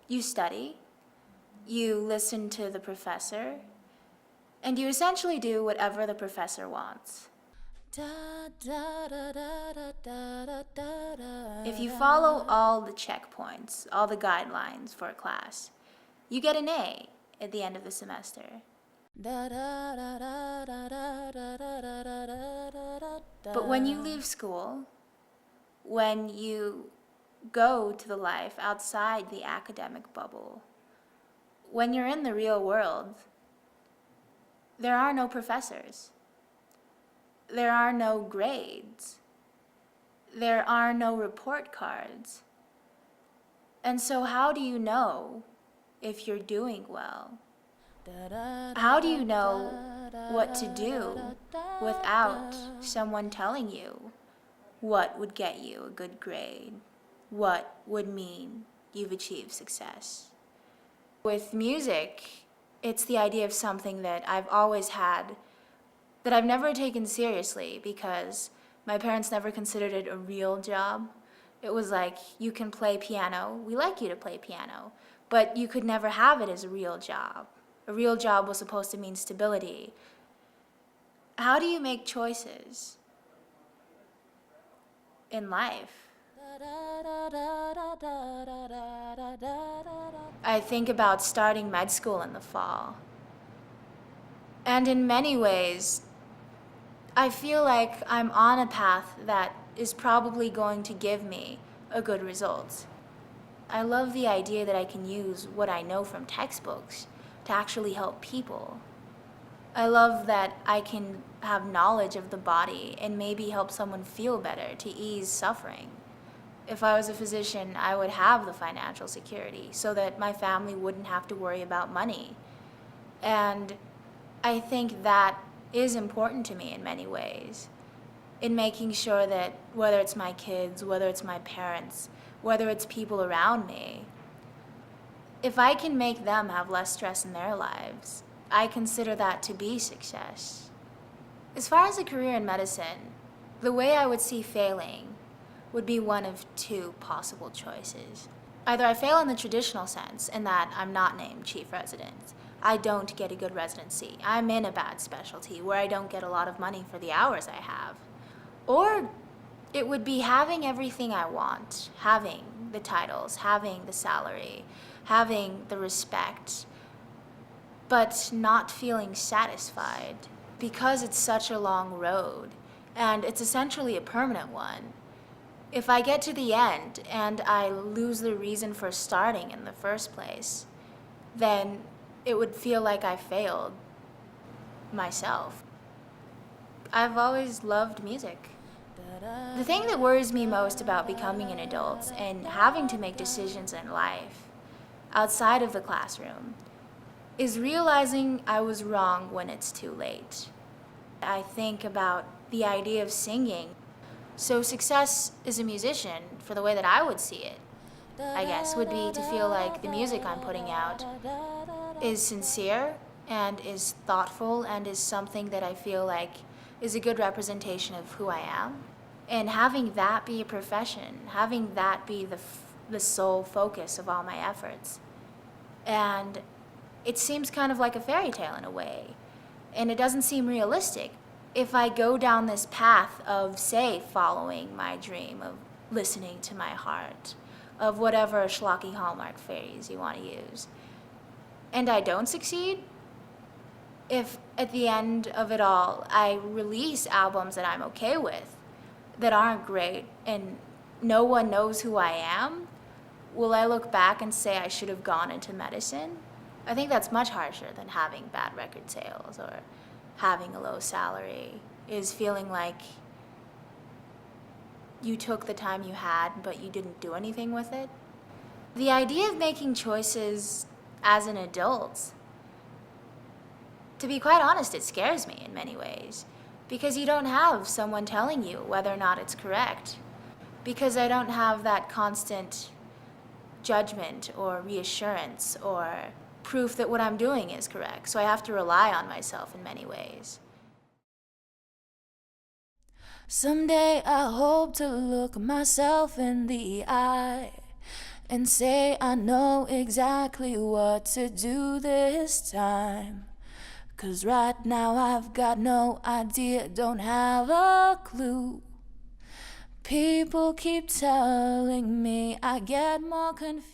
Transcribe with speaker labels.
Speaker 1: You study, you listen to the professor, and you essentially do whatever the professor wants. If you follow all the checkpoints, all the guidelines for a class, you get an A at the end of the semester. But when you leave school, when you go to the life outside the academic bubble, when you're in the real world, there are no professors. There are no grades. There are no report cards. And so how do you know if you're doing well? How do you know what to do without someone telling you what would get you a good grade? What would mean you've achieved success? With music, it's the idea of something that I've always had, that I've never taken seriously because my parents never considered it a real job. It was like, you can play piano, we like you to play piano, but you could never have it as a real job. A real job was supposed to mean stability. How do you make choices in life? I think about starting med school in the fall. And in many ways, I feel like I'm on a path that is probably going to give me a good result. I love the idea that I can use what I know from textbooks to actually help people. I love that I can have knowledge of the body and maybe help someone feel better to ease suffering. If I was a physician, I would have the financial security so that my family wouldn't have to worry about money. And I think that is important to me in many ways, in making sure that whether it's my kids, whether it's my parents, whether it's people around me, if I can make them have less stress in their lives, I consider that to be success. As far as a career in medicine, the way I would see failing would be one of two possible choices. Either I fail in the traditional sense, in that I'm not named chief resident, I don't get a good residency, I'm in a bad specialty where I don't get a lot of money for the hours I have. Or it would be having everything I want, having the titles, having the salary, having the respect, but not feeling satisfied because it's such a long road and it's essentially a permanent one. If I get to the end and I lose the reason for starting in the first place, then it would feel like I failed myself. I've always loved music. The thing that worries me most about becoming an adult and having to make decisions in life outside of the classroom is realizing I was wrong when it's too late. I think about the idea of singing. So success as a musician, for the way that I would see it, I guess, would be to feel like the music I'm putting out is sincere and is thoughtful and is something that I feel like is a good representation of who I am. And having that be a profession, having that be the sole focus of all my efforts. And it seems kind of like a fairy tale in a way, and it doesn't seem realistic. If I go down this path of, say, following my dream, of listening to my heart, of whatever schlocky Hallmark phrase you want to use, and I don't succeed, if at the end of it all I release albums that I'm okay with, that aren't great, and no one knows who I am, will I look back and say I should have gone into medicine? I think that's much harsher than having bad record sales or having a low salary, is feeling like you took the time you had, but you didn't do anything with it. The idea of making choices as an adult, to be quite honest, it scares me in many ways, because you don't have someone telling you whether or not it's correct, because I don't have that constant judgment or reassurance or proof that what I'm doing is correct, so I have to rely on myself in many ways. Someday I hope to look myself in the eye and say I know exactly what to do this time. 'Cause right now I've got no idea, don't have a clue. People keep telling me I get more confused.